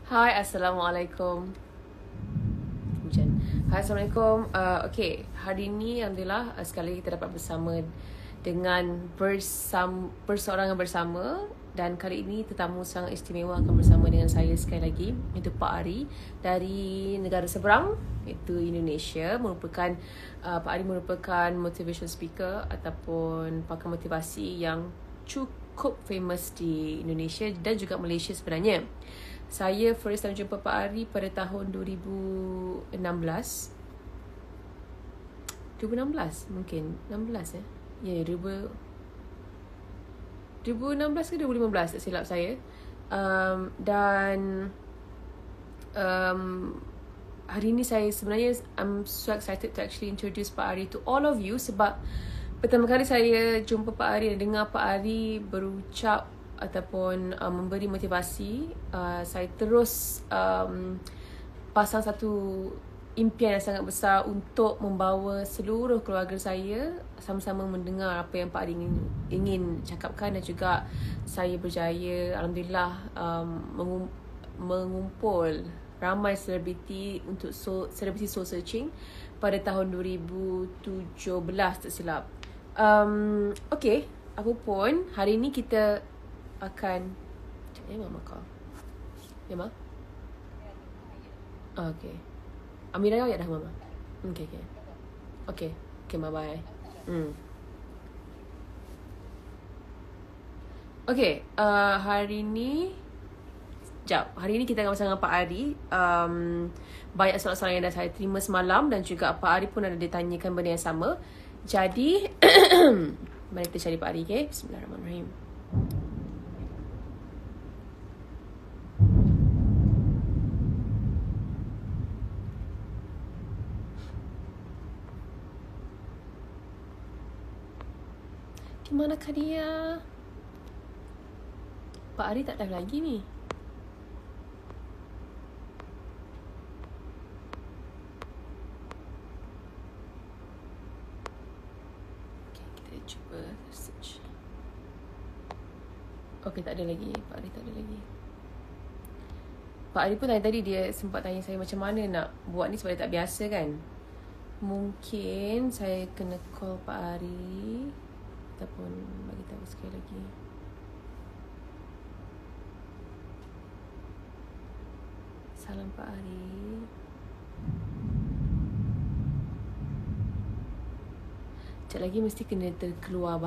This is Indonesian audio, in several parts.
Hai, Assalamualaikum. Hujan. Hai, Assalamualaikum. Okay, hari ini Alhamdulillah sekali lagi kita dapat bersama dengan perseorangan bersama. Dan kali ini tetamu sangat istimewa akan bersama dengan saya sekali lagi, iaitu Pak Ari dari negara seberang, iaitu Indonesia. Pak Ari merupakan motivation speaker ataupun pakar motivasi yang cukup famous di Indonesia dan juga Malaysia sebenarnya. Saya first time jumpa Pak Ari pada tahun 2016. 2016 mungkin 16 ya. Ya, 2016 ke 2015 tak silap saya. Dan hari ini saya sebenarnya I'm so excited to actually introduce Pak Ari to all of you, sebab pertama kali saya jumpa Pak Ari dan dengar Pak Ari berucap ataupun memberi motivasi, saya terus pasang satu impian yang sangat besar untuk membawa seluruh keluarga saya sama-sama mendengar apa yang Pak Ari ingin cakapkan, dan juga saya berjaya Alhamdulillah mengumpul ramai selebriti untuk celebrity soul searching pada tahun 2017 tak silap. Okay, apa pun hari ini kita akan Mama call. Ya, Ma? Okay. Amira ayat dah, Mama. Okay. Okay, bye-bye. Okay, hari ni hari ni kita akan bersama Pak Ari. Banyak soalan-soalan yang dah saya terima semalam, dan juga Pak Ari pun ada ditanyakan benda yang sama. Jadi mari kita cari Pak Ari, okay? Bismillahirrahmanirrahim. Di manakah dia? Pak Ari tak live lagi ni. Okay, kita cuba search. Okay, tak ada lagi. Pak Ari tak ada lagi. Pak Ari pun tadi dia sempat tanya saya macam mana nak buat ni sebab dia tak biasa kan. Mungkin saya kena call Pak Ari ataupun bagi tahu sekali lagi. Salam Pak Ari. Sekejap lagi mesti kena terkeluar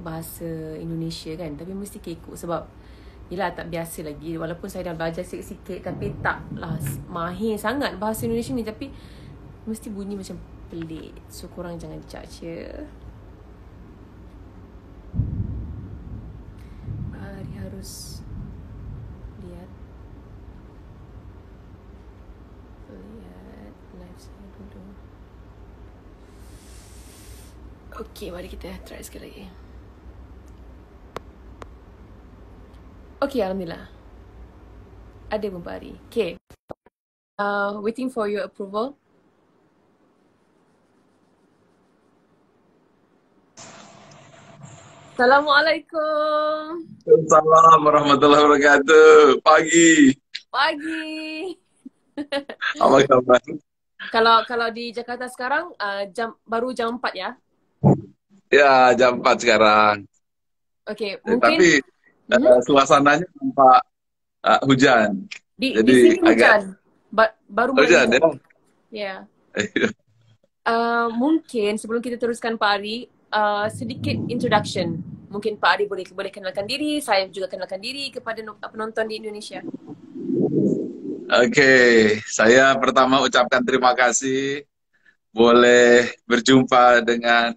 bahasa Indonesia kan. Tapi mesti kekok sebab yelah tak biasa lagi. Walaupun saya dah belajar sikit-sikit, tapi taklah mahir sangat bahasa Indonesia ni. Tapi mesti bunyi macam pelik. So korang jangan judge je. Pak Ari harus lihat live saya dulu. Okay, mari kita try sekali lagi. Okay, Alhamdulillah ada pun Pak Ari. Okay, waiting for your approval. Assalamualaikum. Assalamualaikum warahmatullahi wabarakatuh. Pagi. Apa kabar? Kalau di Jakarta sekarang baru jam 4 ya? Ya, jam 4 sekarang. Okay, Tapi suasananya nampak hujan. Di Jadi sini agak hujan. Baru mulai hujan ya. Ya. Mungkin sebelum kita teruskan Pak Ari, sedikit introduction. Mungkin Pak Ari boleh kenalkan diri, saya juga kenalkan diri kepada penonton di Indonesia. Oke, saya pertama ucapkan terima kasih boleh berjumpa dengan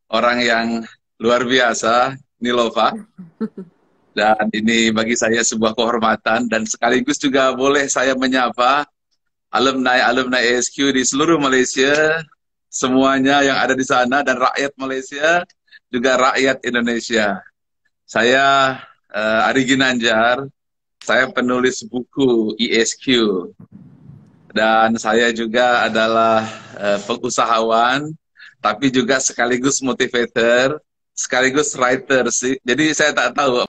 orang yang luar biasa, Nilova. Dan ini bagi saya sebuah kehormatan, dan sekaligus juga boleh saya menyapa alumni ASQ di seluruh Malaysia, semuanya yang ada di sana, dan rakyat Malaysia, juga rakyat Indonesia. Saya Ari Ginanjar, saya penulis buku ESQ, dan saya juga adalah pengusahawan, tapi juga sekaligus motivator, sekaligus writer sih. Jadi saya tak tahu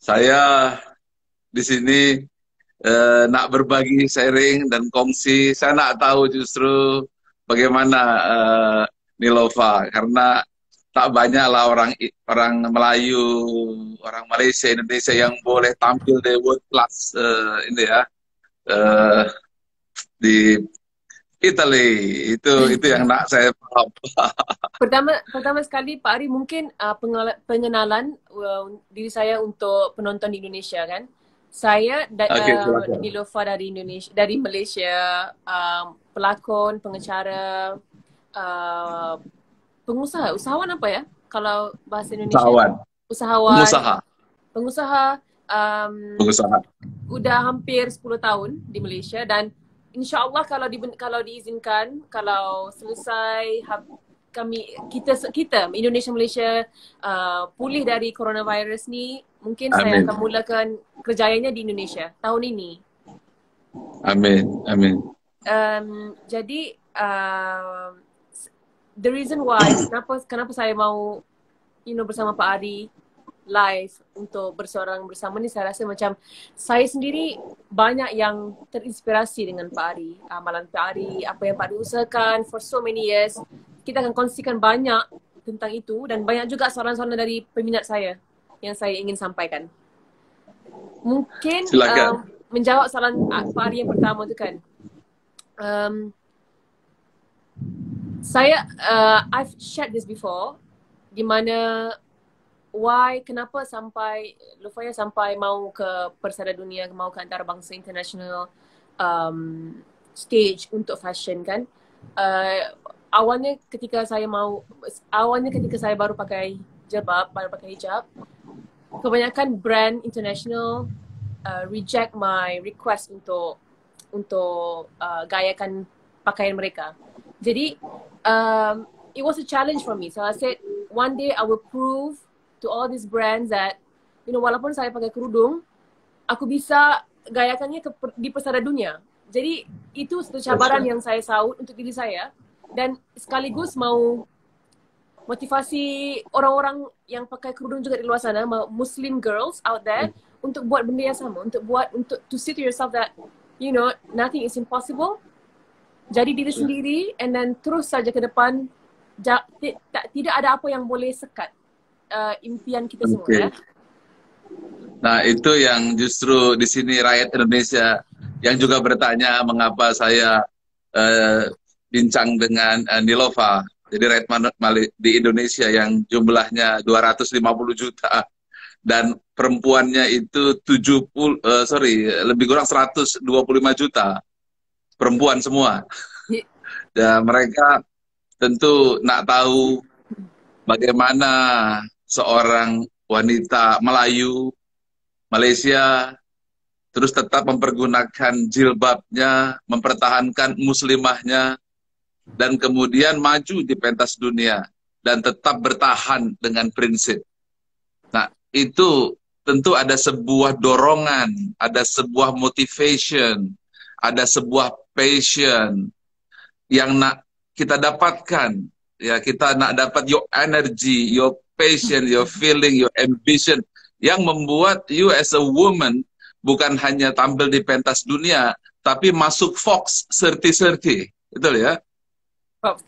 Saya di sini nak berbagi sharing dan kongsi. Saya nak tahu justru bagaimana Nilova, karena tak banyak lah orang Melayu, orang Malaysia, Indonesia yang boleh tampil di world class ini ya eh, di Italy. Itu yang nak saya paham. Pertama sekali Pak Ari mungkin pengenalan diri saya untuk penonton di Indonesia kan. Saya Oke, silakan. Nilofa dari Indonesia, dari Malaysia, pelakon, pengacara, uh, pengusaha, usahawan apa ya? Kalau bahasa Indonesia, Usahawan, usahawan, pengusaha, pengusaha, um, pengusaha. udah hampir 10 tahun di Malaysia dan insya-Allah kalau diizinkan, kalau selesai kita Indonesia Malaysia pulih dari coronavirus ni, mungkin saya Amin, akan mulakan kerjayanya di Indonesia tahun ini. amin, amin. Jadi the reason why kenapa saya mau bersama Pak Ari live untuk berseorang bersama ni, saya rasa macam saya sendiri banyak yang terinspirasi dengan Pak Ari, amalan Pak Ari, apa yang Pak Ari usahakan for so many years. Kita akan kongsikan banyak tentang itu dan banyak juga soalan-soalan dari peminat saya yang saya ingin sampaikan. Mungkin Silakan. menjawab soalan Pak Ari yang pertama tu kan. I've shared this before, di mana kenapa sampai Lufaya sampai mau ke Persada Dunia, mau ke antarabangsa international stage untuk fashion kan. Awalnya ketika saya baru pakai jilbab, baru pakai hijab, kebanyakan brand international reject my request untuk gayakan pakaian mereka. Jadi it was a challenge for me. So I said one day I will prove to all these brands that walaupun saya pakai kerudung, aku bisa gayakannya di Persada Dunia. Jadi itu satu cabaran yang saya saut untuk diri saya dan sekaligus mau motivasi orang-orang yang pakai kerudung juga di luar sana, Muslim girls out there, untuk buat benda yang sama, untuk to say to yourself that nothing is impossible. Jadi diri sendiri and then terus saja ke depan. Tidak ada apa yang boleh sekat impian kita semua ya. Nah, itu yang justru di sini rakyat Indonesia yang juga bertanya mengapa saya bincang dengan Nilova. Jadi rakyat di Indonesia yang jumlahnya 250 juta dan perempuannya itu lebih kurang 125 juta. Perempuan semua. Dan mereka tentu nak tahu bagaimana seorang wanita Melayu, Malaysia, terus tetap mempergunakan jilbabnya, mempertahankan muslimahnya, dan kemudian maju di pentas dunia, dan tetap bertahan dengan prinsip. Nah, itu tentu ada sebuah dorongan, ada sebuah motivation, ada sebuah passion yang nak kita dapatkan. Ya, kita nak dapat your energy, your passion, your feeling, your ambition yang membuat you as a woman bukan hanya tampil di pentas dunia, tapi masuk Fox 30-30. Betul ya?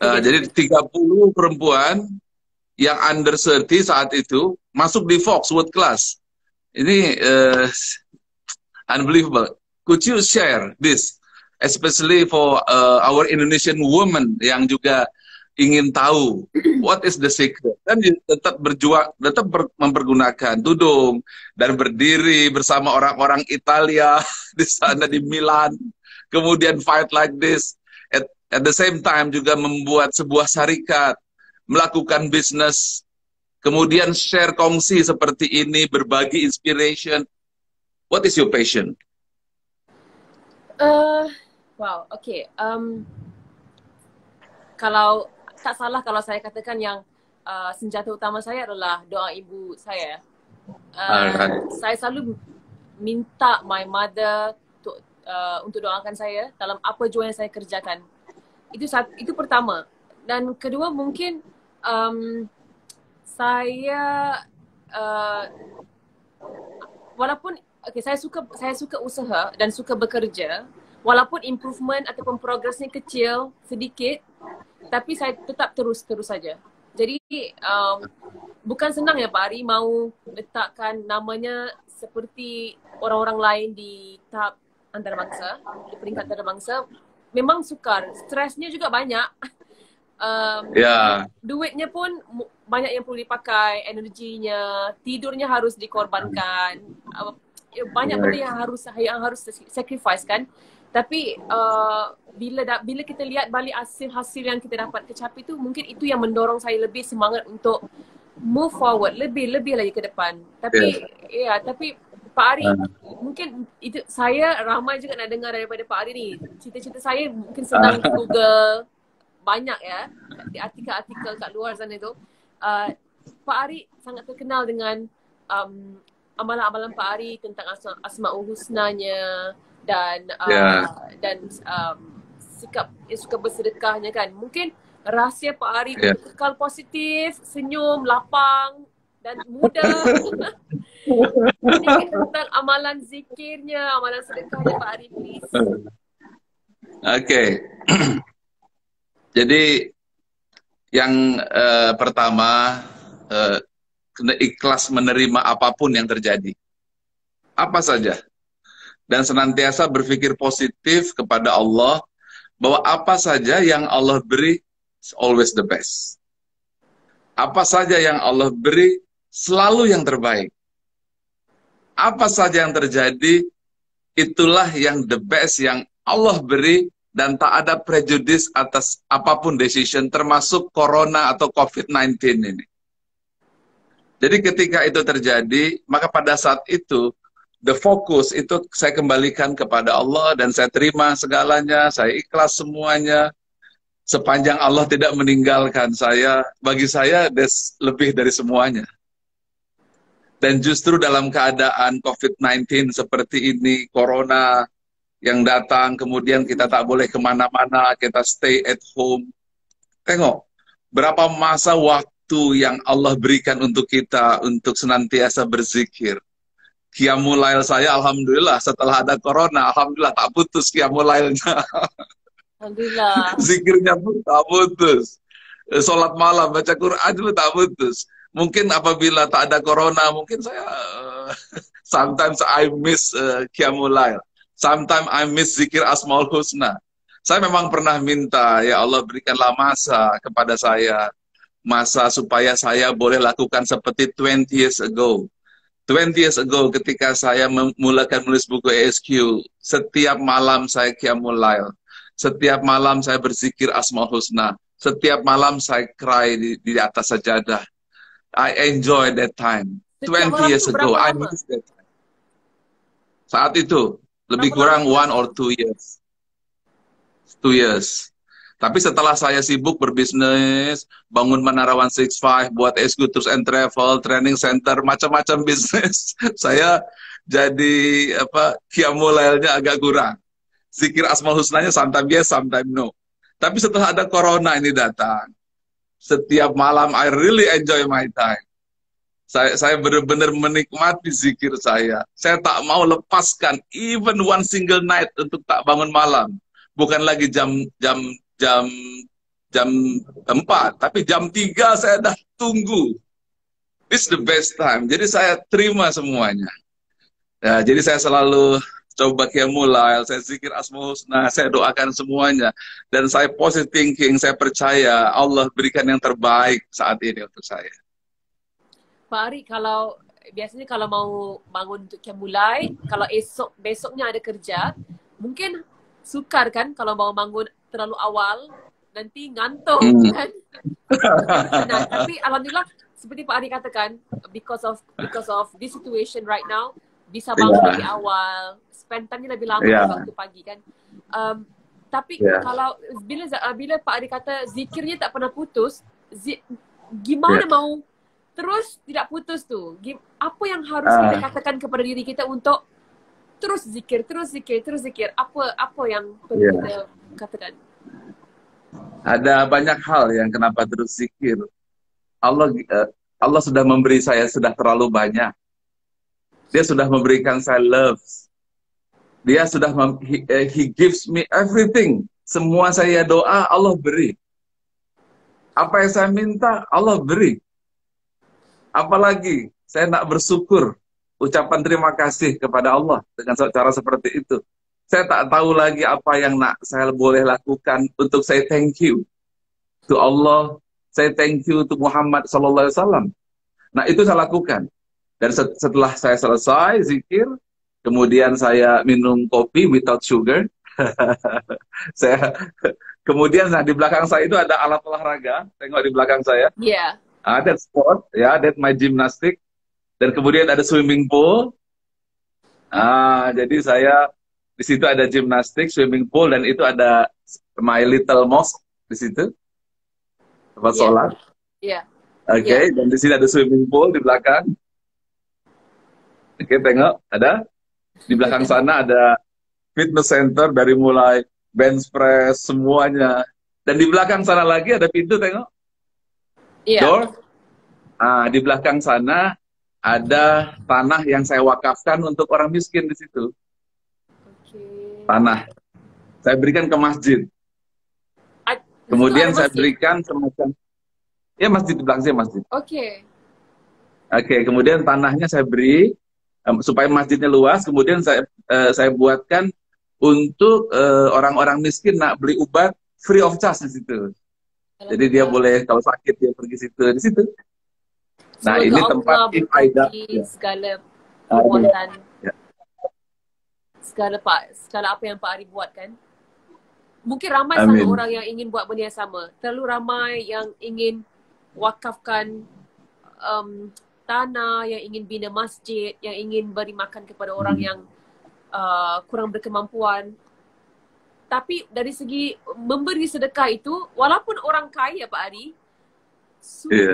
Jadi 30 perempuan yang under 30 saat itu masuk di Fox World Class. Ini unbelievable. Could you share this, especially for our Indonesian women yang juga ingin tahu what is the secret, dan tetap berjuang, tetap mempergunakan tudung dan berdiri bersama orang-orang Italia di sana di Milan, kemudian fight like this, at the same time juga membuat sebuah syarikat, melakukan bisnis, kemudian share kongsi seperti ini, berbagi inspiration. What is your passion? Wow, okay. Kalau tak salah kalau saya katakan yang senjata utama saya adalah doa ibu saya. Saya selalu minta my mother untuk doakan saya dalam apa jua yang saya kerjakan. Itu pertama. Dan kedua mungkin saya walaupun okay, saya suka usaha dan suka bekerja, walaupun improvement ataupun progresnya kecil sedikit, tapi saya tetap terus saja. Jadi bukan senang ya Pak Ari mau letakkan namanya seperti orang-orang lain di tahap antarabangsa, di peringkat antarabangsa. Memang sukar, stresnya juga banyak. Ya, Duitnya pun banyak yang perlu dipakai, energinya, tidurnya harus dikorbankan, banyak benda yang harus sacrifice kan. Tapi bila kita lihat balik hasil yang kita dapat kecapi itu, mungkin itu yang mendorong saya lebih semangat untuk move forward lebih lagi ke depan. Tapi tapi Pak Ari, mungkin itu saya ramai juga nak dengar daripada Pak Ari ni. Cita-cita saya mungkin senang di Google, banyak ya di artikel-artikel kat luar sana tu. Pak Ari sangat terkenal dengan amalan-amalan Pak Ari tentang Asmaul Husnanya dan sikap yang suka bersedekahnya kan. Mungkin rahsia Pak Ari untuk kekal positif, senyum, lapang dan muda. Ini tentang amalan zikirnya, amalan sedekahnya Pak Ari, please. Oke. Jadi yang pertama, kena ikhlas menerima apapun yang terjadi. Apa saja. Dan senantiasa berpikir positif kepada Allah, bahwa apa saja yang Allah beri, always the best. Apa saja yang Allah beri, selalu yang terbaik. Apa saja yang terjadi, itulah yang the best yang Allah beri, dan tak ada prejudice atas apapun decision, termasuk corona atau COVID-19 ini. Jadi ketika itu terjadi, maka pada saat itu, the focus itu saya kembalikan kepada Allah, dan saya terima segalanya, saya ikhlas semuanya. Sepanjang Allah tidak meninggalkan saya, bagi saya lebih dari semuanya. Dan justru dalam keadaan COVID-19 seperti ini, corona yang datang, kemudian kita tak boleh kemana-mana, kita stay at home. Tengok, berapa masa waktu yang Allah berikan untuk kita, untuk senantiasa berzikir. Qiyamul Lail saya, alhamdulillah, setelah ada corona, alhamdulillah tak putus Qiyamul Lailnya. Alhamdulillah. Zikirnya pun tak putus. Sholat malam, baca Quran juga tak putus. Mungkin apabila tak ada corona, mungkin saya sometimes I miss Qiyamul Lail. Sometimes I miss zikir Asmaul Husna. Saya memang pernah minta, ya Allah berikanlah masa kepada saya. Masa supaya saya boleh lakukan seperti 20 years ago. 20 years ago ketika saya memulakan menulis buku ASQ, setiap malam saya Qiyamul Lail. Setiap malam saya berzikir Asmaul Husna. Setiap malam saya cry di atas sajadah. I enjoy that time. 20 years ago, I miss that time. Saat itu, lebih kurang 1 or 2 years. 2 years. Tapi setelah saya sibuk berbisnis, bangun Menara 165, buat SQ Tours and Travel, training center, macam-macam bisnis, saya jadi Qiyamul Lailnya agak kurang. Zikir Asmaul Husnanya sometimes yes, sometimes no. Tapi setelah ada corona ini datang, setiap malam I really enjoy my time. Saya benar-benar menikmati zikir saya. Saya tak mau lepaskan even one single night untuk tak bangun malam. Bukan lagi jam 4, tapi jam 3 saya dah tunggu. It's the best time. Jadi saya terima semuanya. Ya, jadi saya selalu coba Qiyamul Lail, saya zikir Asmaul Husna, saya doakan semuanya. Dan saya positive thinking, saya percaya Allah berikan yang terbaik saat ini untuk saya. Pak Ari, biasanya kalau mau bangun untuk Qiyamul Lail, kalau besoknya ada kerja, mungkin sukar kan kalau mau bangun terlalu awal, nanti ngantuk kan. Nah, tapi alhamdulillah seperti Pak Ari katakan, because of this situation right now, bisa bangun lebih awal, spend time-nya lebih lama di waktu pagi kan. Tapi kalau bila Pak Ari kata zikirnya tak pernah putus, gimana mau terus tidak putus tu? Apa yang harus kita katakan kepada diri kita untuk terus zikir? Apa yang perlu kita katakan? Ada banyak hal yang kenapa terus zikir. Allah sudah memberi saya sudah terlalu banyak. Dia sudah memberikan saya love. Dia sudah he gives me everything. Semua saya doa Allah beri. Apa yang saya minta Allah beri. Apalagi saya nak bersyukur, ucapan terima kasih kepada Allah dengan cara seperti itu. Saya tak tahu lagi apa yang nak saya boleh lakukan untuk saya thank you to Allah, saya thank you to Muhammad sallallahu alaihi wasallam. Nah, itu saya lakukan. Dan setelah saya selesai zikir, kemudian saya minum kopi without sugar. Saya kemudian nah, di belakang saya itu ada alat olahraga. Tengok di belakang saya. Yeah. Ada sport, ya, that's my gymnastic. Dan kemudian ada swimming pool. Jadi saya di situ ada gymnastik, swimming pool, dan itu ada my little mosque di situ tempat sholat. Yeah. Oke, dan di sini ada swimming pool di belakang. Oke, tengok ada di belakang sana ada fitness center dari mulai bench press semuanya. Dan di belakang sana lagi ada pintu, tengok. Door. Di belakang sana ada tanah yang saya wakafkan untuk orang miskin di situ. Tanah. Saya berikan ke masjid. Kemudian saya berikan semacam, ya masjid, di belakang saya masjid. Oke, kemudian tanahnya saya beri supaya masjidnya luas. Kemudian saya buatkan untuk orang-orang miskin nak beli obat free of charge di situ. Jadi dia boleh kalau sakit dia pergi di situ. Nah, ini tempat ibadah. Segala perbuatan, segala apa yang Pak Ari buat kan. Mungkin ramai sangat orang yang ingin buat benda yang sama. Terlalu ramai yang ingin wakafkan tanah, yang ingin bina masjid, yang ingin beri makan kepada orang yang kurang berkemampuan. Tapi dari segi memberi sedekah itu, walaupun orang kaya Pak Ari,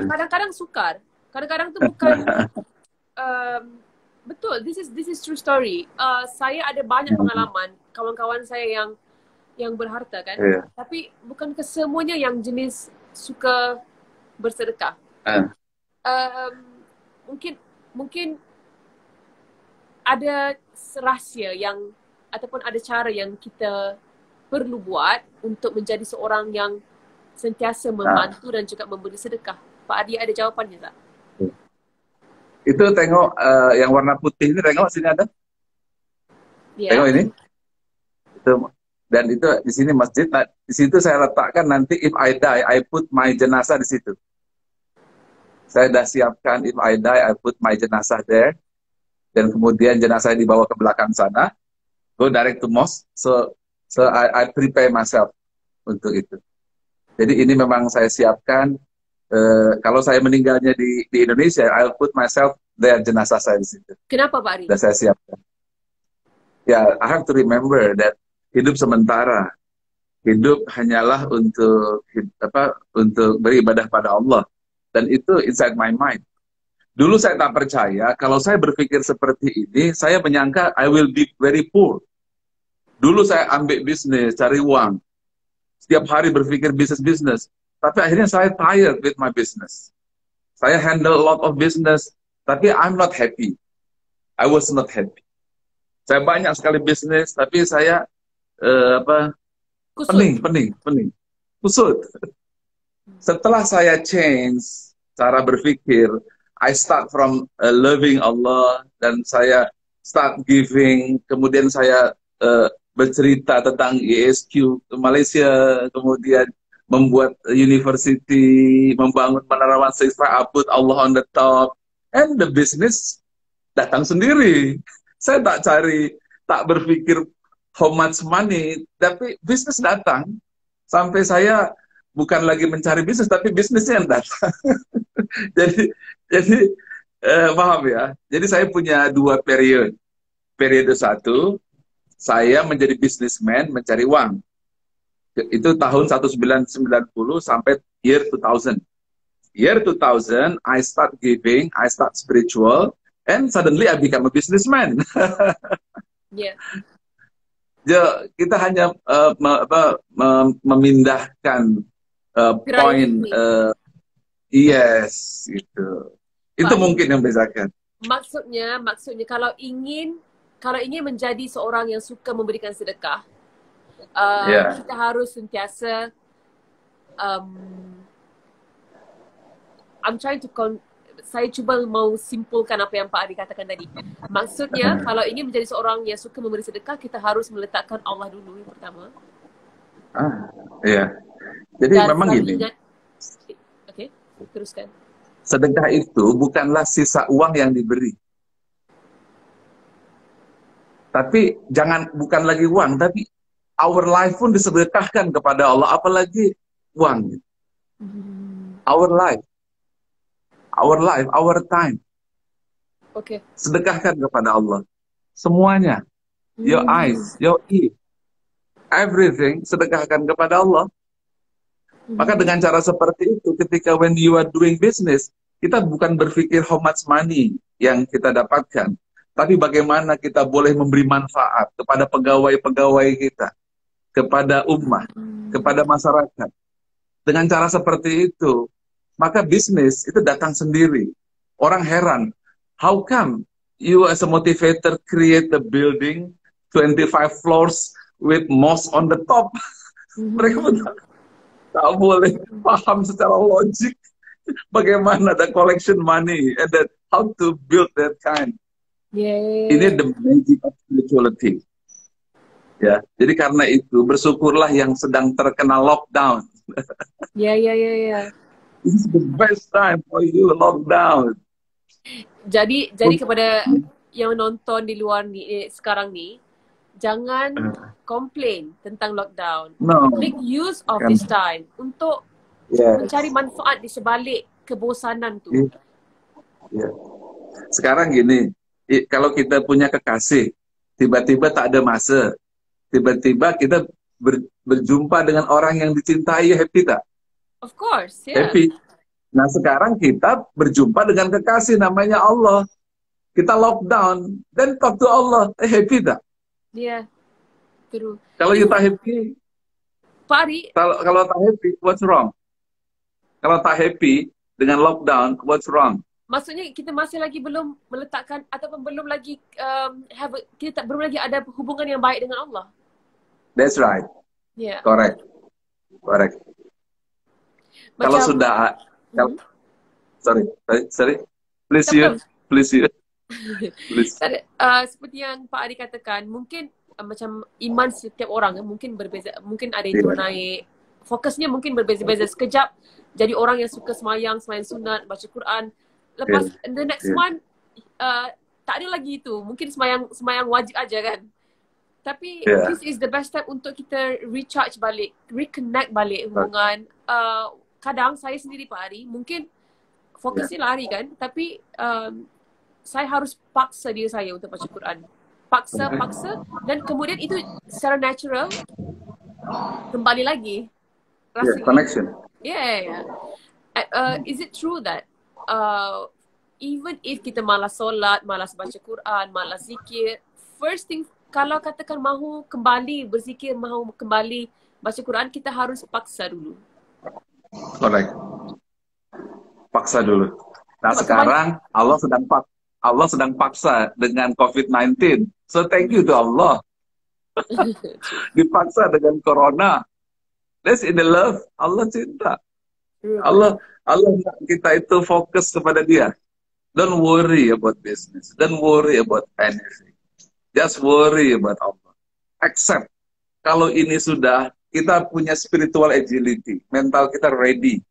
kadang-kadang sukar. Kadang-kadang tu bukan betul. This is true story. Saya ada banyak pengalaman kawan-kawan saya yang berharta kan, tapi bukan kesemuanya yang jenis suka bersedekah. Mungkin ada rahsia yang ataupun ada cara yang kita perlu buat untuk menjadi seorang yang sentiasa membantu dan juga memberi sedekah. Pak Adi ada jawapannya tak? Itu tengok yang warna putih ini, tengok sini ada. Tengok ini. Itu, dan itu di sini masjid. Nah, di situ saya letakkan nanti if I die, I put my jenazah di situ. Saya dah siapkan if I die, I put my jenazah there. Dan kemudian jenazah dibawa ke belakang sana, go direct to mosque. So I prepare myself untuk itu. Jadi ini memang saya siapkan. Kalau saya meninggalnya di Indonesia, I'll put myself there, jenazah saya di situ. Kenapa Pak Ari? Dan saya siapkan. Ya, I have to remember that hidup sementara, hidup hanyalah untuk beribadah pada Allah. Dan itu inside my mind. Dulu saya tak percaya, kalau saya berpikir seperti ini, saya menyangka I will be very poor. Dulu saya ambil bisnis, cari uang. Setiap hari berpikir bisnis. Tapi akhirnya saya tired with my business. Saya handle a lot of business, tapi I'm not happy. I was not happy. Saya banyak sekali bisnis, tapi saya pening. Kusut. Setelah saya change cara berpikir, I start from loving Allah, dan saya start giving, kemudian saya bercerita tentang ISQ ke Malaysia, kemudian membuat university, membangun menara mahasiswa, I put Allah on the top, and the business datang sendiri. Saya tak berpikir how much money, tapi bisnis datang. Sampai saya bukan lagi mencari bisnis, tapi bisnisnya yang datang. jadi paham ya. Jadi saya punya dua periode. Periode satu, saya menjadi businessman, mencari uang. Itu tahun 1990 sampai year 2000. Year 2000, I start giving, I start spiritual, and suddenly I become a businessman. Kita hanya memindahkan poin, yes, itu mungkin yang membedakan. maksudnya kalau ingin menjadi seorang yang suka memberikan sedekah, Ya, kita harus sentiasa um, saya cuba mau simpulkan apa yang Pak Ari katakan tadi. Maksudnya kalau ingin menjadi seorang yang suka memberi sedekah, kita harus meletakkan Allah dulu yang pertama. iya. Jadi Dan memang selalu gini, ingat, okay, teruskan. sedekah itu bukanlah sisa uang yang diberi. Tapi bukan lagi uang, tapi our life pun disedekahkan kepada Allah, apalagi uang. Our life, our time. Okay. Sedekahkan kepada Allah. Semuanya. Your eyes, your ear, everything sedekahkan kepada Allah. Maka dengan cara seperti itu, ketika when you are doing business, kita bukan berpikir how much money yang kita dapatkan, tapi bagaimana kita boleh memberi manfaat kepada pegawai-pegawai kita, kepada ummah, kepada masyarakat. Dengan cara seperti itu, maka bisnis itu datang sendiri. Orang heran, how come you as a motivator create the building 25 floors with mosque on the top? Mereka tak boleh paham secara logik bagaimana the collection money and that how to build that kind. Yeah. Ini the magic of spirituality. Ya, jadi karena itu bersyukurlah yang sedang terkena lockdown. Ya. This is the best time for you lockdown. Jadi kepada yang nonton di luar ni sekarang ni, jangan komplain tentang lockdown. No. Make use of this time untuk mencari manfaat di sebalik kebosanan tu. Yeah. Sekarang gini, kalau kita punya kekasih, tiba-tiba tak ada masa, tiba-tiba kita berjumpa dengan orang yang dicintai, happy tak? Of course, yeah. Happy. Nah sekarang kita berjumpa dengan kekasih namanya Allah. Kita lockdown, then talk to Allah, happy tak? Yeah, true. Kalau you tak happy, Pak Ari, kalau tak happy, what's wrong? Kalau tak happy dengan lockdown, what's wrong? maksudnya kita masih lagi belum meletakkan ataupun belum lagi belum lagi ada hubungan yang baik dengan Allah. That's right. Yeah. Correct. Kalau sudah, sorry, please you. Seperti yang Pak Ari katakan, mungkin macam iman setiap orang mungkin berbeza, mungkin ada yang naik, fokusnya mungkin berbeza-beza. Sekejap jadi orang yang suka semayang sunat, baca Quran. Lepas the next month tak ada lagi itu, mungkin semayang wajib aja kan. Tapi this is the best step untuk kita recharge balik, reconnect balik hubungan. Kadang saya sendiri Pak Ari, mungkin fokusnya lari kan, tapi saya harus paksa diri saya untuk baca Quran. Paksa, dan kemudian itu secara natural kembali lagi. Connection. Yeah. Is it true that even if kita malas solat, malas baca Quran, malas zikir, first thing, kalau katakan mahu kembali berzikir, mahu kembali baca Quran, kita harus paksa dulu. Correct. Paksa dulu. Nah sekarang Allah sedang paksa dengan COVID-19. So thank you to Allah. Dipaksa dengan corona. That's in the love. Allah cinta. Allah kita itu fokus kepada Dia. Don't worry about business. Don't worry about anything. Just worry about Allah. Accept. Kalau ini sudah, kita punya spiritual agility. Mental kita ready.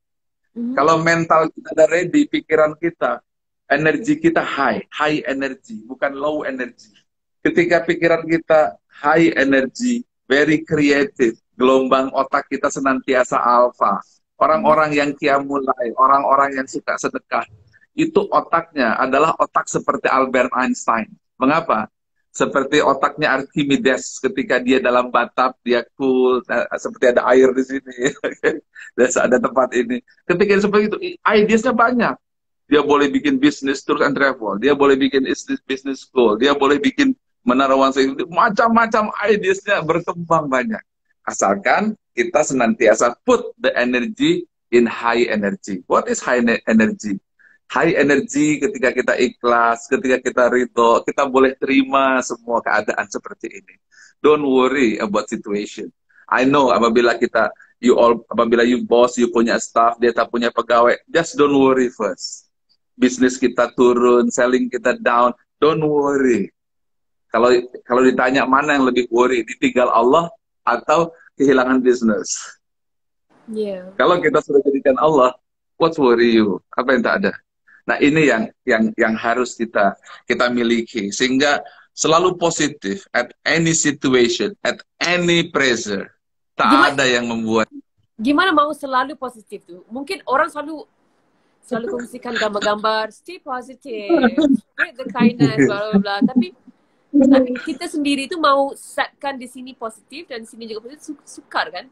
Kalau mental kita udah ready, pikiran kita, energi kita high energy, bukan low energy. Ketika pikiran kita high energy, very creative, gelombang otak kita senantiasa alpha. Orang-orang yang qiyamulai, orang-orang yang suka sedekah, itu otaknya adalah otak seperti Albert Einstein. Mengapa? Seperti otaknya Archimedes ketika dia dalam bathtub, dia cool, seperti ada air di sini, ada tempat ini. Ketika seperti itu, ideasnya banyak. Dia boleh bikin bisnis tour and travel, dia boleh bikin business school, dia boleh bikin menara macam-macam ideasnya berkembang banyak. Asalkan kita senantiasa put the energy in high energy. What is high energy? high energy ketika kita ikhlas, ketika kita ridho, kita boleh terima semua keadaan seperti ini. Don't worry about situation. I know apabila apabila you boss, you punya staff, dia tak punya pegawai, just don't worry first. Bisnis kita turun, selling kita down, don't worry. Kalau ditanya mana yang lebih worry, ditinggal Allah atau kehilangan bisnis? Yeah. Kalau kita sudah jadikan Allah, what worry you? Apa yang tak ada? Nah, ini yang harus kita miliki, sehingga selalu positif at any situation, at any pressure. Tak ada yang membuat. Gimana mau selalu positif tuh? Mungkin orang selalu kongsikan gambar-gambar, stay positive, spread the kindness, bla bla bla. Tapi kita sendiri itu mau setkan di sini positif dan di sini juga positif, sukar kan?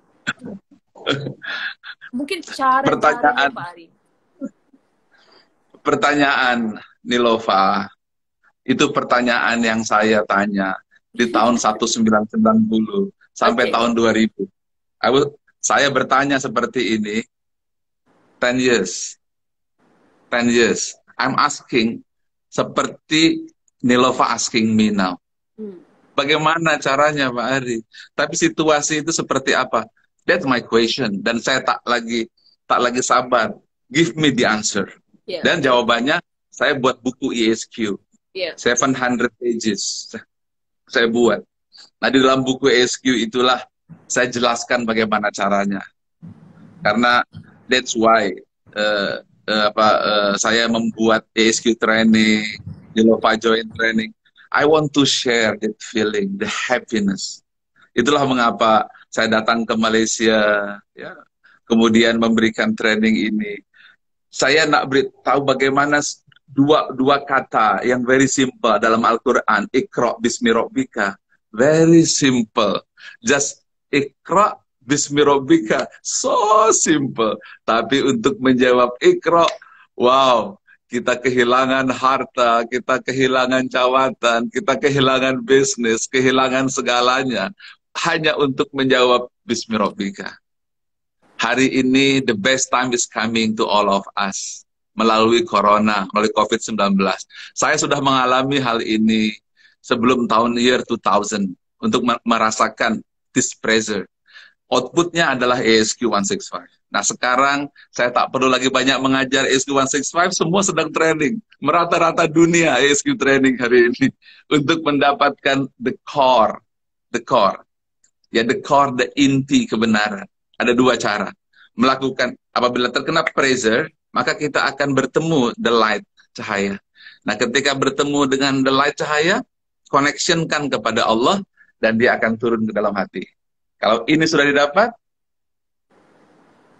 Mungkin cara-caranya Pak Ari. Pertanyaan Nilova, itu pertanyaan yang saya tanya di tahun 1990 sampai tahun 2000. Saya bertanya seperti ini 10 years. I'm asking seperti Nilova asking me now. Bagaimana caranya Pak Ari? Tapi situasi itu seperti apa? That's my question. Dan saya tak lagi sabar. Give me the answer. Yeah. Dan jawabannya, saya buat buku ESQ. Yeah. 700 pages. Saya buat. Nah, di dalam buku ESQ itulah saya jelaskan bagaimana caranya. Karena that's why saya membuat ESQ training, Nilova Join training. I want to share that feeling, the happiness. Itulah mengapa saya datang ke Malaysia, ya, kemudian memberikan training ini. Saya nak beritahu bagaimana dua kata yang very simple dalam Al-Quran. Iqra bismi rabbika. Very simple. Just Iqra bismi rabbika. So simple. Tapi untuk menjawab Iqra, wow, kita kehilangan harta, kita kehilangan jawatan, kita kehilangan bisnis, kehilangan segalanya. Hanya untuk menjawab bismi rabbika. Hari ini the best time is coming to all of us. Melalui corona, melalui COVID-19. Saya sudah mengalami hal ini sebelum year 2000 untuk merasakan this pressure. Outputnya adalah ESQ 165. Nah, sekarang saya tak perlu lagi banyak mengajar ESQ 165, semua sedang training. Merata-rata dunia ESQ training hari ini untuk mendapatkan the core. Ya, the core, the inti kebenaran. Ada dua cara. Melakukan, apabila terkena pressure, maka kita akan bertemu the light, cahaya. Nah, ketika bertemu dengan the light, cahaya, connectionkan kepada Allah, dan dia akan turun ke dalam hati. Kalau ini sudah didapat,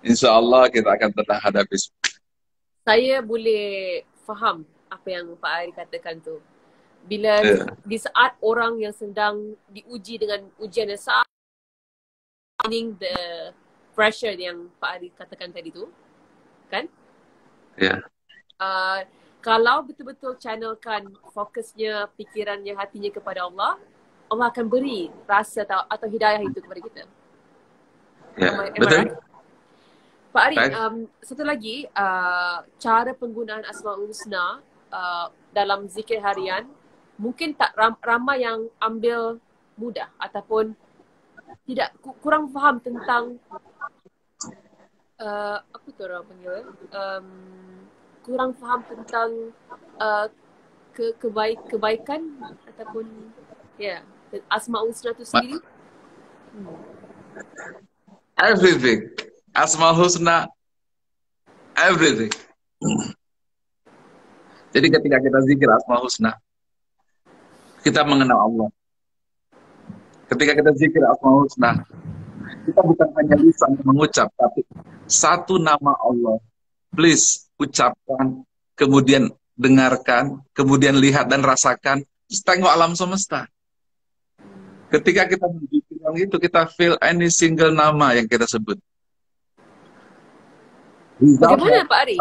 insya Allah kita akan tenang hadapi. Saya boleh faham apa yang Pak Ari katakan tu. Bila di saat orang yang sedang diuji dengan ujian yang sangat, the pressure yang Pak Ari katakan tadi tu, kan? Ya. Kalau betul-betul channelkan fokusnya, pikirannya, hatinya kepada Allah, Allah akan beri rasa atau hidayah itu kepada kita. Ya, betul. Right? Pak Ari, right. Satu lagi, cara penggunaan Asmaul Husna dalam zikir harian, mungkin tak ramai yang ambil mudah ataupun tidak, kurang faham tentang apa tu orang panggil, kurang faham tentang kebaikan ataupun Asmaul Husna itu sendiri. Everything. Asmaul Husna, everything. Jadi ketika kita zikir Asmaul Husna, kita mengenal Allah. Ketika kita zikir Asmaul Husna, kita bukan hanya lisan mengucap, tapi satu nama Allah. Please ucapkan, kemudian dengarkan, kemudian lihat dan rasakan, terus tengok alam semesta. Ketika kita berzikir itu, kita feel any single nama yang kita sebut. Bagaimana Pak Ari?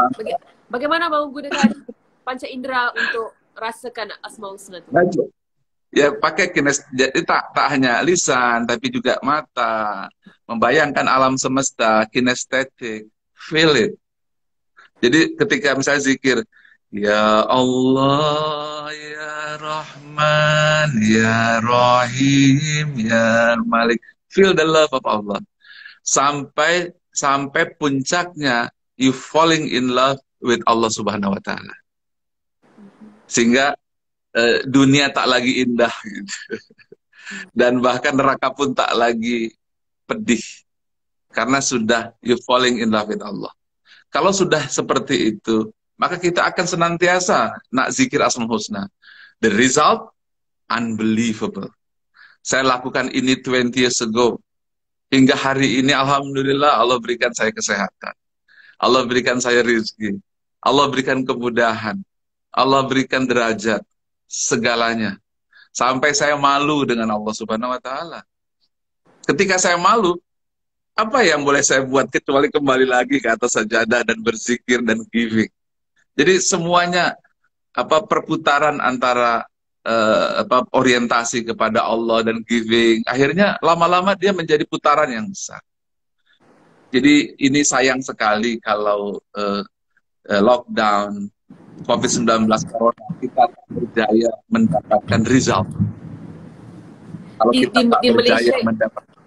Bagaimana menggunakan panca indera untuk rasakan Asmaul Husna itu? Ya, pakai jadi tak hanya lisan, tapi juga mata, membayangkan alam semesta, kinestetik, feel it. Jadi ketika misalnya zikir, Ya Allah, Ya Rahman, Ya Rahim, Ya Malik. Feel the love of Allah. Sampai puncaknya you falling in love with Allah Subhanahu wa taala. Sehingga dunia tak lagi indah gitu. Dan bahkan neraka pun tak lagi pedih karena sudah you falling in love with Allah. Kalau sudah seperti itu, maka kita akan senantiasa nak zikir Asmaul Husna. The result unbelievable. Saya lakukan ini 20 years ago. Hingga hari ini alhamdulillah Allah berikan saya kesehatan. Allah berikan saya rezeki. Allah berikan kemudahan. Allah berikan derajat. Segalanya. Sampai saya malu dengan Allah Subhanahu wa taala. Ketika saya malu, apa yang boleh saya buat kecuali kembali lagi ke atas sajadah dan berzikir dan giving. Jadi semuanya perputaran antara orientasi kepada Allah dan giving, akhirnya lama-lama dia menjadi putaran yang besar. Jadi ini sayang sekali kalau lockdown COVID-19 Corona kita berjaya mendapatkan result. Kalau kita tak berjaya mendapatkan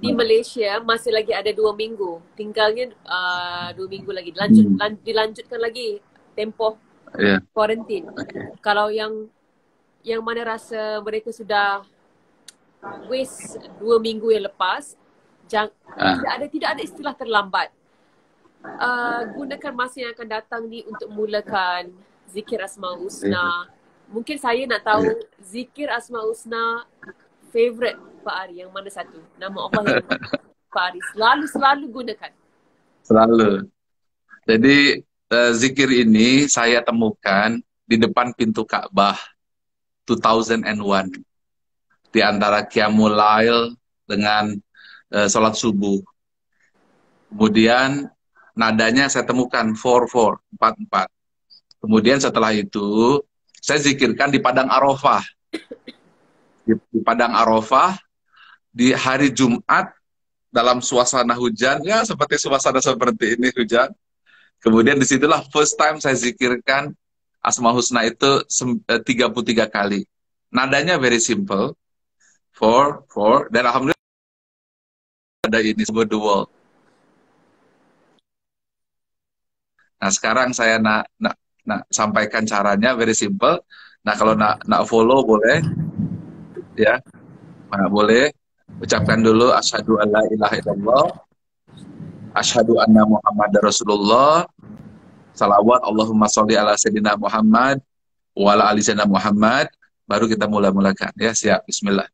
di Malaysia masih lagi ada 2 minggu, tinggalnya 2 minggu lagi, dilanjutkan lagi tempoh quarantine. Kalau yang mana rasa mereka sudah waste 2 minggu yang lepas, tidak ada istilah terlambat. Gunakan masa yang akan datang ni untuk mulakan zikir Asmaul Husna. Mungkin saya nak tahu zikir Asmaul Husna favorite Pak Ari yang mana satu? Nama Allah yang Pak Ari selalu gunakan. Selalu. Jadi zikir ini saya temukan di depan pintu Ka'bah 2001 di antara Qiyamul Lail dengan sholat subuh. Kemudian nadanya saya temukan 4-4. Kemudian setelah itu saya zikirkan di Padang Arafah. Di Padang Arafah di hari Jumat dalam suasana hujan, ya seperti suasana seperti ini hujan. Kemudian disitulah first time saya zikirkan Asmaul Husna itu 33 kali. Nadanya very simple, 4, dan alhamdulillah ada ini sebut the world. Nah sekarang saya nak sampaikan caranya very simple. Nah kalau nak follow boleh, ya, boleh. Ucapkan dulu asyhadu alla ilaha illallah, asyhadu anna Muhammadar Rasulullah, salawat Allahumma sholli ala sayyidina Muhammad wa ala ali sayyidina Muhammad. Baru kita mulakan, ya. Siap, bismillah.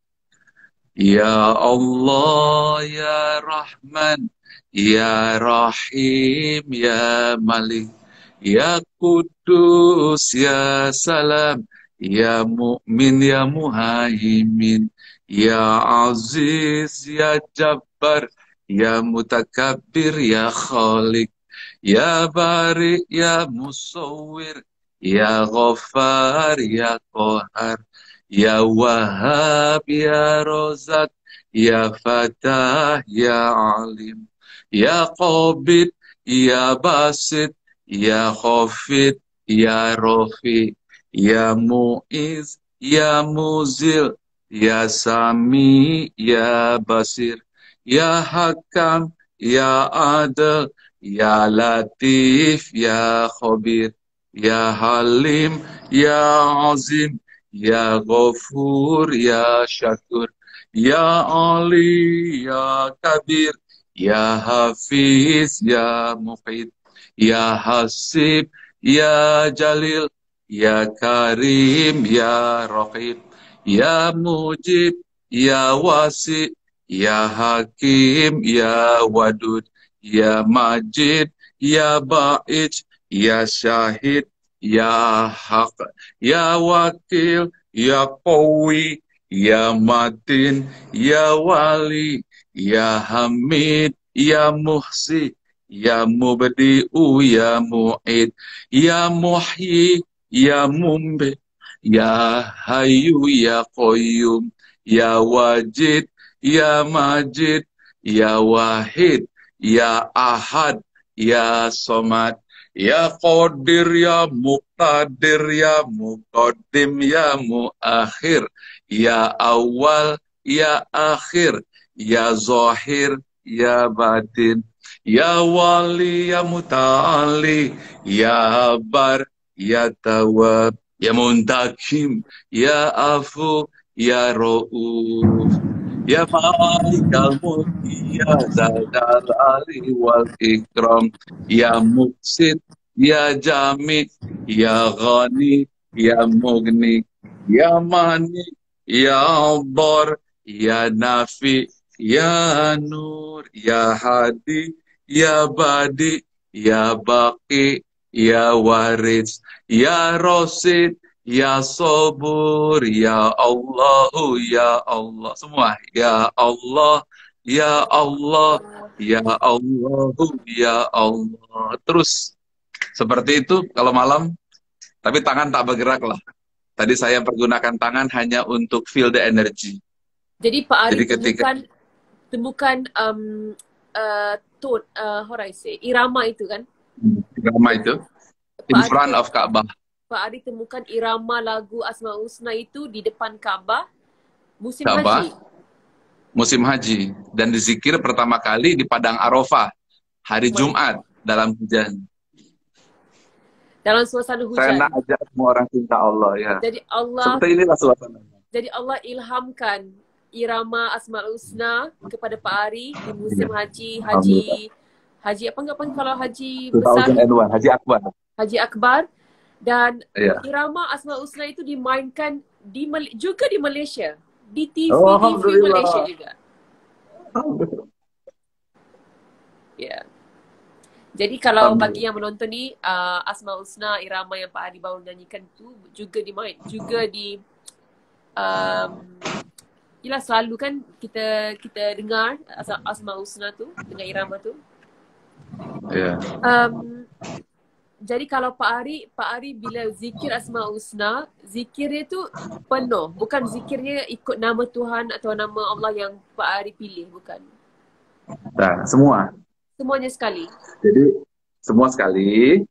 Ya Allah, ya Rahman, ya Rahim, ya Malik, ya Kudus, ya Salam, ya Mu'min, ya Muhaimin, ya Aziz, ya Jabbar, ya Mutakabbir, ya Khalik, ya Bari, ya Musawwir, ya Ghaffar, ya Qahar, ya Wahhab, ya Razak, ya Fatah, ya Alim, ya Qabid, ya Basit, ya Khafid, ya Rafi, ya Mu'iz, ya Muzil, ya Sami, ya Basir, ya Hakam, ya Adil, ya Latif, ya Khabir, ya Halim, ya Azim, ya Ghafur, ya Syakur, ya Ali, ya Kabir, ya Hafiz, ya Muqid, ya Hasib, ya Jalil, ya Karim, ya Raqib, ya Mujib, ya Wasi, ya Hakim, ya Wadud, ya Majid, ya Ba'ij, ya Syahid, ya Haq, ya Wakil, ya Qawi, ya Matin, ya Wali, ya Hamid, ya Muhsi, ya Mubdi'u, ya Mu'id, ya Muhyi, ya Mumbi, ya Hayyu, ya Qayyum, ya Wajid, ya Majid, ya Wahid, ya Ahad, ya Somad, Ya Qadir, Ya Muqtadir, Ya Muqaddim, Ya Muakhir, Ya Awal, Ya Akhir, Ya Zahir, Ya Batin, Ya Wali, Ya Muta'ali, Ya Bar, Ya Tawab, Ya Muntakim, Ya Afu, Ya Ra'uf, Ya Malikal Mulki, Ya Zadal Ali wal Ikram, Ya Muksid, Ya Jamid, Ya Ghani, Ya Mugni, Ya Mani, Ya Bar, Ya Nafi, Ya Nur, Ya Hadi, Ya Badi, Ya Baqi, Ya Waris, Ya Rosid, Ya Sabur, Ya Allahu, Ya Allah. Semua. Ya Allah, Ya Allah, Ya Allahu, Ya Allah. Terus seperti itu kalau malam, tapi tangan tak bergerak lah. Tadi saya pergunakan tangan hanya untuk feel the energy. Jadi Pak Ari Jadi ketika temukan tone, how do I say, irama itu kan? drama itu, Pak in Ari front of Ka'bah, Pak Ari temukan irama lagu Asmaul Husna itu di depan Kaabah musim haji. Ka'bah, musim haji. Dan dizikir pertama kali di Padang Arafah, hari Jumat dalam hujan. Dalam suasana Saya hujan. nak ajak semua orang cinta Allah ya. Jadi Allah Seperti inilah suasananya. ilhamkan irama Asmaul Husna kepada Pak Ari di musim Iya. haji apa enggak kalau haji besar 2001, Haji Akbar. Haji Akbar, dan Iya. irama Asmaul Husna itu dimainkan juga di Malaysia, di Oh, TV Malaysia alhamdulillah. juga. Ya. Jadi kalau bagi yang menonton ni, Asmaul Husna irama yang Pak Ari baru nyanyikan tu juga yelah selalu kan kita dengar Asmaul Husna tu dengan irama tu. Iya. Jadi kalau Pak Ari bila zikir Asmaul Husna, zikirnya tu penuh, bukan zikirnya ikut nama Tuhan atau nama Allah yang Pak Ari pilih, bukan. Nah, semua. Semuanya sekali. Jadi semua sekali.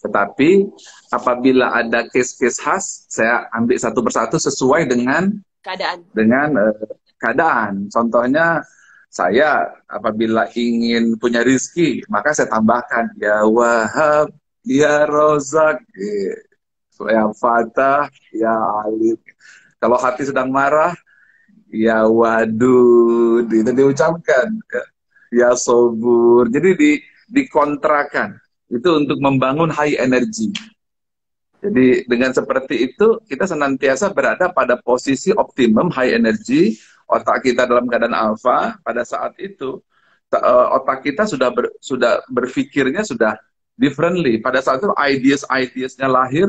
Tetapi apabila ada case-case khas, saya ambil satu persatu sesuai dengan keadaan. Contohnya saya apabila ingin punya rizki, maka saya tambahkan Ya Wahab, Ya Rozak, Ya Fatah, Ya Alim. Kalau hati sedang marah, Ya Wadud, itu diucapkan. Ya Sobur. Jadi dikontrakan. Itu untuk membangun high energy. Jadi dengan seperti itu, kita senantiasa berada pada posisi optimum, high energy. Otak kita dalam keadaan alpha. Pada saat itu, otak kita sudah berpikirnya sudah differently. Pada saat itu, ideas-ideasnya lahir.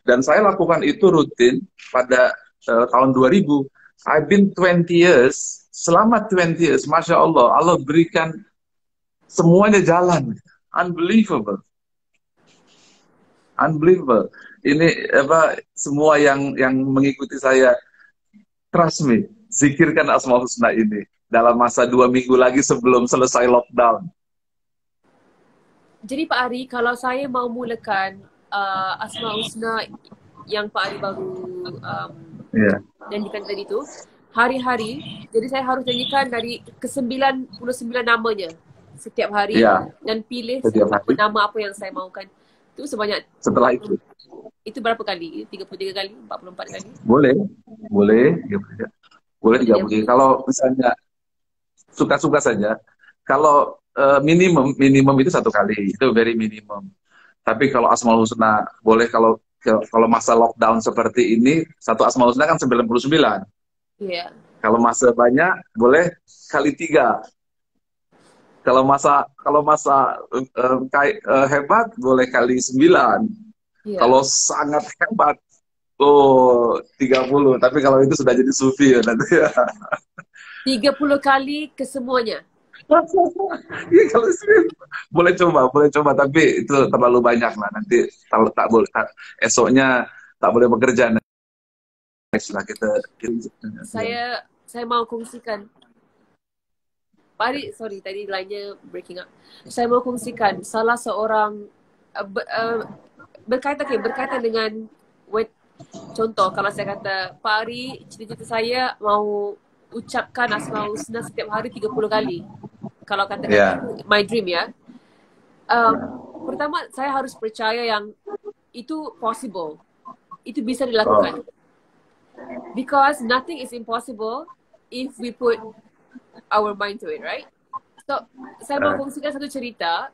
Dan saya lakukan itu rutin pada tahun 2000. I've been 20 years. Selama 20 years, Masya Allah, Allah berikan semuanya jalan. Unbelievable. Unbelievable. Ini semua yang mengikuti saya, trust me, zikirkan Asmaul Husna ini dalam masa 2 minggu lagi sebelum selesai lockdown. Jadi Pak Ari, kalau saya mau mulakan Asmaul Husna yang Pak Ari baru nyanyikan tadi tu, hari-hari, jadi saya harus nyanyikan dari ke-99 namanya setiap hari, dan pilih nama apa yang saya mahukan. Itu sebanyak, setelah itu berapa kali? 33 kali? 44 kali? Boleh 30 kali. Kalau misalnya suka-suka saja. Kalau minimum itu 1 kali, itu very minimum. Tapi kalau Asmaul Husna boleh, kalau masa lockdown seperti ini, satu Asmaul Husna kan 99. Iya. Kalau masa banyak boleh kali 3. Kalau masa hebat boleh kali 9. Yeah. Kalau sangat hebat 30. Tapi kalau itu sudah jadi sufi ya nanti ya. 30 kali ke semuanya. Iya, kalau boleh coba, tapi itu terlalu banyak lah. Nanti tak boleh, esoknya tak boleh bekerja. Next lah kita. Saya mau kongsikan. Pak Ari, sorry tadi lainnya breaking up. Saya mau kongsikan salah seorang berkaitan dengan contoh kalau saya kata Pak Ari, cita-cita saya mau ucapkan Asmaul Husna setiap hari 30 kali. Kalau katakan itu my dream ya. Pertama saya harus percaya yang itu possible. Itu bisa dilakukan. Because nothing is impossible if we put our mind to it, right? So, saya mau kongsikan satu cerita.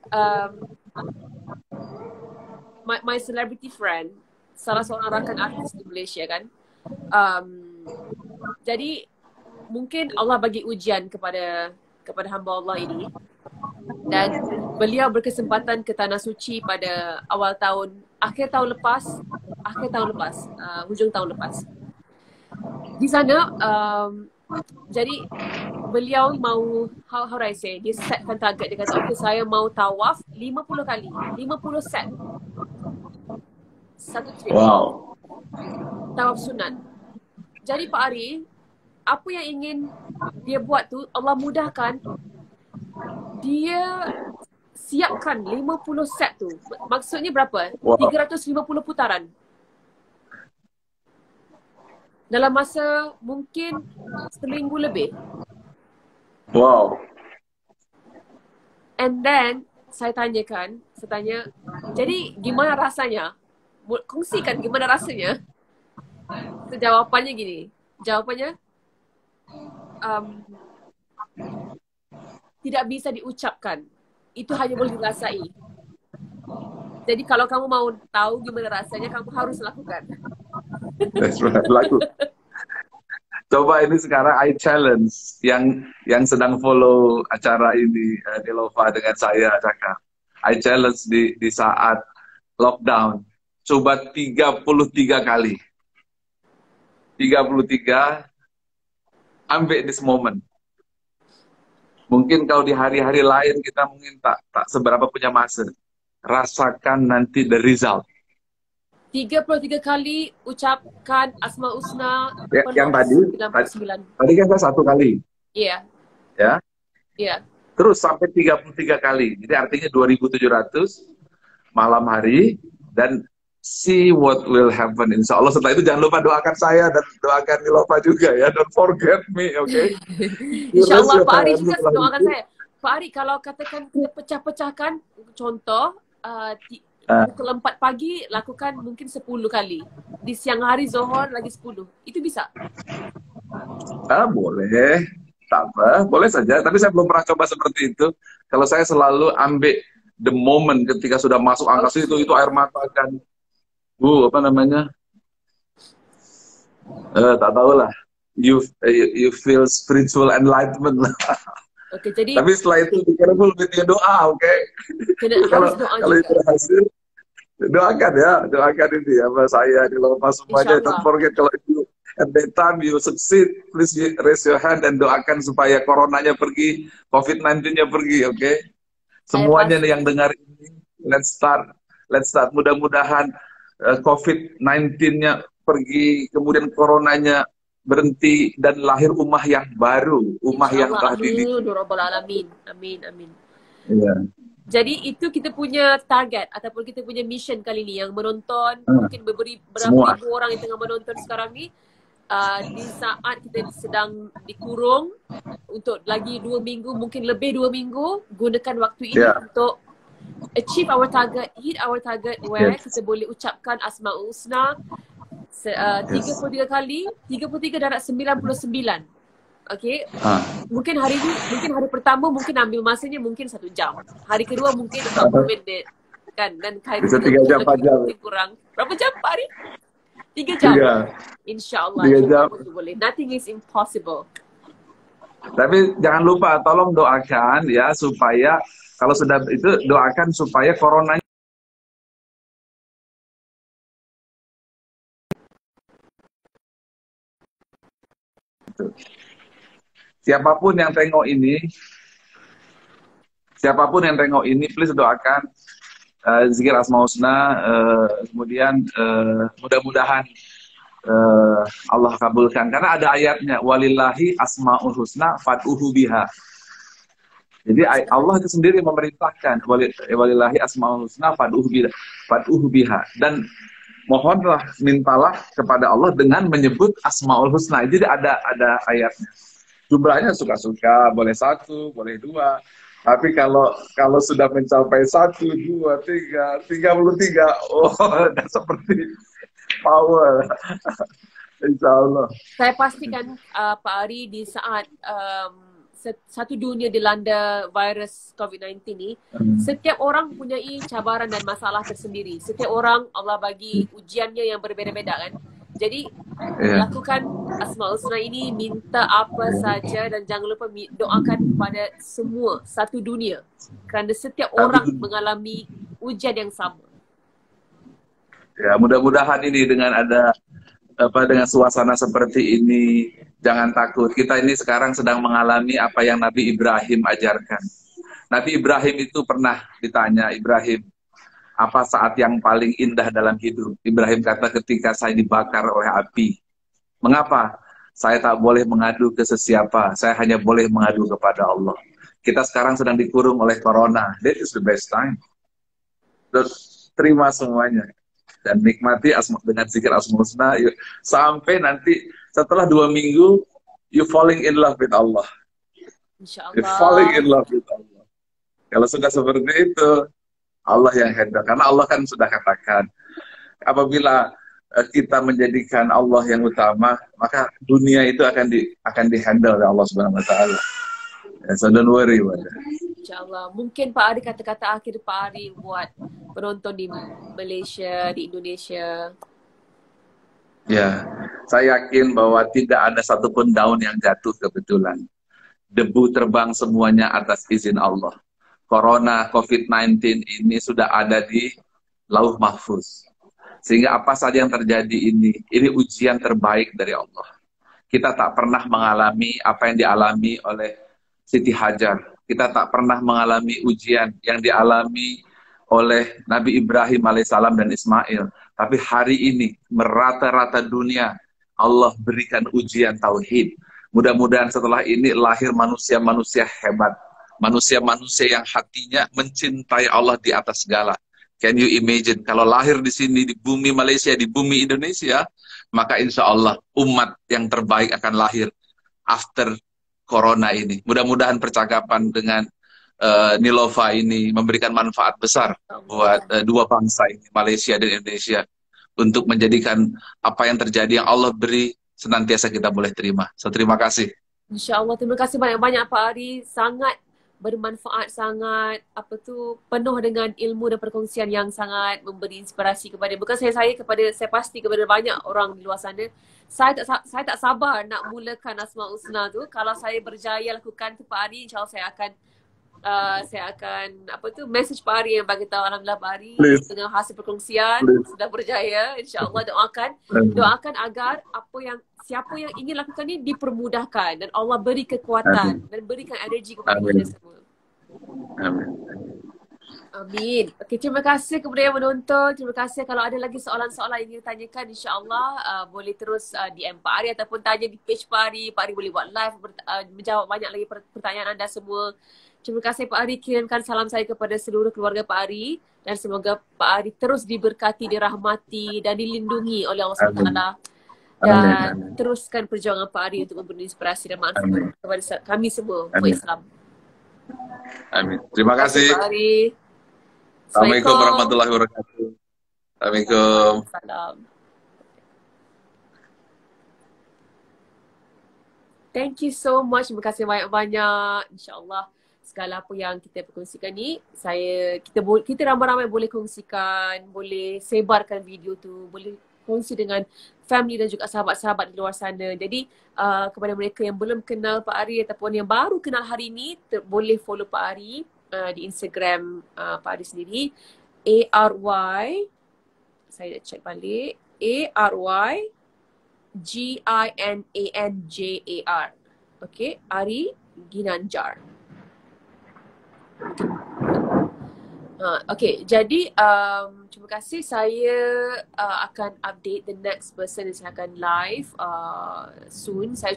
My celebrity friend, salah seorang rakan artis di Malaysia kan. Jadi mungkin Allah bagi ujian kepada hamba Allah ini, dan beliau berkesempatan ke Tanah Suci pada akhir tahun lepas, hujung tahun lepas. Di sana, jadi beliau mau, how do I say, dia setkan target, dia kata, okay, saya mau tawaf 50 kali, 50 set. Satu trip. Wow. Tawaf sunat. Jadi Pak Ari, apa yang ingin dia buat tu, Allah mudahkan. Dia siapkan 50 set tu. Maksudnya berapa? Wow. 350 putaran. Dalam masa mungkin seminggu lebih. Wow. And then, saya tanya, jadi gimana rasanya? Kongsikan gimana rasanya? Jawapannya gini. Jawapannya, tidak bisa diucapkan. Itu hanya boleh dirasai. Jadi kalau kamu mau tahu gimana rasanya, kamu harus lakukan. That's right, laku. Coba ini sekarang I challenge yang sedang follow acara ini Nilova dengan saya, Caka. I challenge di saat lockdown. Coba 33 kali. 33, ambil this moment. Mungkin kalau di hari-hari lain kita mungkin tak seberapa punya masa. Rasakan nanti the result. 33 kali ucapkan Asmaul Husna. Yang tadi kan saya 1 kali. Iya. Ya. Iya. Terus sampai 33 kali. Jadi artinya 2.700 malam hari, dan see what will happen, insya Allah. Setelah itu jangan lupa doakan saya dan doakan Nilova juga ya. Don't forget me, oke? Okay? Insya Allah Pak Ari juga doakan saya. Pak Ari, kalau katakan kita pecah-pecahkan, contoh pukul 4 pagi lakukan mungkin 10 kali. Di siang hari Zohor lagi 10. Itu bisa? Boleh. Tak apa, boleh saja. Tapi saya belum pernah coba seperti itu. Kalau saya selalu ambil the moment ketika sudah masuk angka itu air mata kan. Apa namanya? Tak tahu lah. You feel spiritual enlightenment lah. Oke, jadi. Tapi setelah itu careful with your doa, oke? Kalau itu berhasil, doakan ya, doakan ini ya, saya Nilova semuanya. Don't forget kalau itu at that time you succeed, please raise your hand dan doakan supaya coronanya pergi, COVID-19-nya pergi, oke? Semuanya yang dengar ini, let's start. Mudah-mudahan COVID-19-nya pergi, kemudian coronanya berhenti, dan lahir ummah yang baru, ummah yang telah Amin. Iya. Jadi itu kita punya target ataupun kita punya mission kali ini, yang menonton mungkin berapa ribu orang yang tengah menonton sekarang ni, di saat kita sedang dikurung untuk lagi 2 minggu, mungkin lebih 2 minggu, gunakan waktu ini untuk achieve our target, hit our target, where kita boleh ucapkan Asmaul Husna 33 kali, 33 darab 99. Okay. Mungkin hari pertama mungkin ambil masanya mungkin 1 jam. Hari kedua mungkin 40 minit. Kan? Dan hari bisa 3 jam, 4 jam. Kurang. Berapa jam Pak Ari? 3 jam. InsyaAllah. 3 jam. Boleh. Nothing is impossible. Tapi jangan lupa, tolong doakan ya, supaya kalau sudah itu, doakan supaya coronanya siapapun yang tengok ini, please doakan zikir Asmaul Husna, kemudian mudah-mudahan Allah kabulkan, karena ada ayatnya, walillahi asmaul husna fad'uhu biha. Jadi Allah itu sendiri memerintahkan walillahi asmaul husna fad'uhu biha, dan mohonlah, mintalah kepada Allah dengan menyebut asmaul husna. Jadi ada ayatnya. Jumlahnya suka-suka, boleh satu, boleh dua. Tapi kalau sudah mencapai 1, 2, 3, 33, oh, udah seperti power. Insya Allah. Saya pastikan Pak Ari di saat satu dunia dilanda virus COVID-19 ni, setiap orang mempunyai cabaran dan masalah tersendiri. Setiap orang Allah bagi ujiannya yang berbeza-beza kan. Jadi lakukan Asmaul Husna ini, minta apa saja dan jangan lupa doakan kepada semua satu dunia. Kerana setiap orang mengalami ujian yang sama. Ya, mudah-mudahan ini dengan dengan suasana seperti ini, jangan takut. Kita ini sekarang sedang mengalami apa yang Nabi Ibrahim ajarkan. Nabi Ibrahim itu pernah ditanya, Ibrahim, apa saat yang paling indah dalam hidup? Ibrahim kata, ketika saya dibakar oleh api. Mengapa? Saya tak boleh mengadu ke sesiapa, saya hanya boleh mengadu kepada Allah. Kita sekarang sedang dikurung oleh corona. That is the best time. Terus terima semuanya. Dan nikmati dengan zikir Asmaul Husna sampai nanti setelah 2 minggu you falling in love with Allah. InsyaAllah. You falling in love with Allah. Kalau sudah seperti itu, Allah yang handle. Karena Allah kan sudah katakan, apabila kita menjadikan Allah yang utama, maka dunia itu akan dihandle oleh Allah Subhanahu Wa Taala. So don't worry about that. InsyaAllah. Mungkin Pak Ari kata-kata akhir Pak Ari buat penonton di Malaysia, di Indonesia. Ya, saya yakin bahwa tidak ada satupun daun yang jatuh kebetulan. Debu terbang semuanya atas izin Allah. Corona, COVID-19 ini sudah ada di Lauh Mahfuz. Sehingga apa saja yang terjadi ini ujian terbaik dari Allah. Kita tak pernah mengalami apa yang dialami oleh Siti Hajar. Kita tak pernah mengalami ujian yang dialami oleh Nabi Ibrahim alaihissalam dan Ismail. Tapi hari ini merata-rata dunia Allah berikan ujian tauhid. Mudah-mudahan setelah ini lahir manusia-manusia hebat. Manusia-manusia yang hatinya mencintai Allah di atas segala. Can you imagine kalau lahir di sini, di bumi Malaysia, di bumi Indonesia, maka insya Allah umat yang terbaik akan lahir after Corona ini. Mudah-mudahan percakapan dengan Nilova ini memberikan manfaat besar buat dua bangsa ini, Malaysia dan Indonesia, untuk menjadikan apa yang terjadi yang Allah beri senantiasa kita boleh terima. So, terima kasih. InsyaAllah, terima kasih banyak-banyak Pak Ari. Sangat bermanfaat, sangat penuh dengan ilmu dan perkongsian yang sangat memberi inspirasi kepada bukan saya pasti kepada banyak orang di luar sana. Saya tak sabar nak mulakan Asmaul Husna tu. Kalau saya berjaya lakukan tu Pak Ari, insyaAllah saya akan message Pak Ari yang bagi tahu, alhamdulillah Pak Ari dengan hasil perkongsian sudah berjaya. InsyaAllah doakan agar siapa yang ingin lakukan ni dipermudahkan dan Allah beri kekuatan dan berikan energi kepada kita semua. Amin. Amin. Okey, terima kasih kepada yang menonton. Terima kasih. Kalau ada lagi soalan-soalan yang ingin tanyakan, insya-Allah boleh terus DM Pak Ari ataupun tanya di page Pak Ari. Pak Ari boleh buat live menjawab banyak lagi pertanyaan anda semua. Terima kasih Pak Ari. Kirimkan salam saya kepada seluruh keluarga Pak Ari dan semoga Pak Ari terus diberkati, dirahmati dan dilindungi oleh Allah SWT. Dan teruskan perjuangan Pak Ari untuk memberi inspirasi dan manfaat kepada kami semua umat Islam. Amin. Terima kasih Pak Ari. Assalamualaikum warahmatullahi wabarakatuh. Assalamualaikum. Salam. Thank you so much. Terima kasih banyak-banyak. InsyaAllah segala apa yang kita perkongsikan ni, kita ramai-ramai boleh kongsikan, boleh sebarkan video tu, boleh kongsi dengan family dan juga sahabat-sahabat di luar sana. Jadi kepada mereka yang belum kenal Pak Ari ataupun yang baru kenal hari ini, boleh follow Pak Ari di Instagram Pak Ari sendiri, ARY, saya dah check balik, ARY Ginanjar. Okay, Ari Ginanjar. Okay, jadi terima kasih. Saya akan update the next person yang saya akan live soon. Saya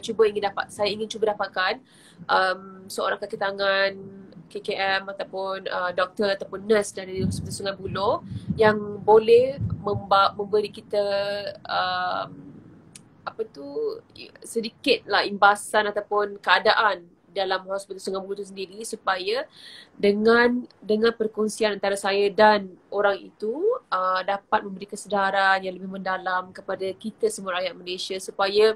ingin cuba dapatkan seorang kaki tangan KKM ataupun doktor ataupun nurse dari Hospital Sungai Buloh yang boleh memberi kita sedikit lah imbasan ataupun keadaan dalam Hospital Sungai Buloh itu sendiri, supaya dengan perkongsian antara saya dan orang itu dapat memberi kesedaran yang lebih mendalam kepada kita semua rakyat Malaysia, supaya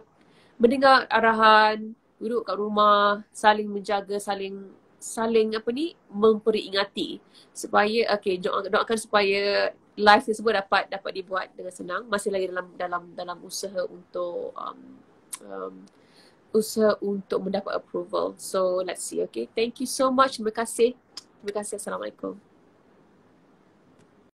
mendengar arahan, duduk kat rumah, saling menjaga, saling memperingati, supaya doakan supaya live tersebut dapat dibuat dengan senang, masih lagi dalam usaha untuk mendapat approval. So let's see. Okay, thank you so much. Terima kasih. Assalamualaikum.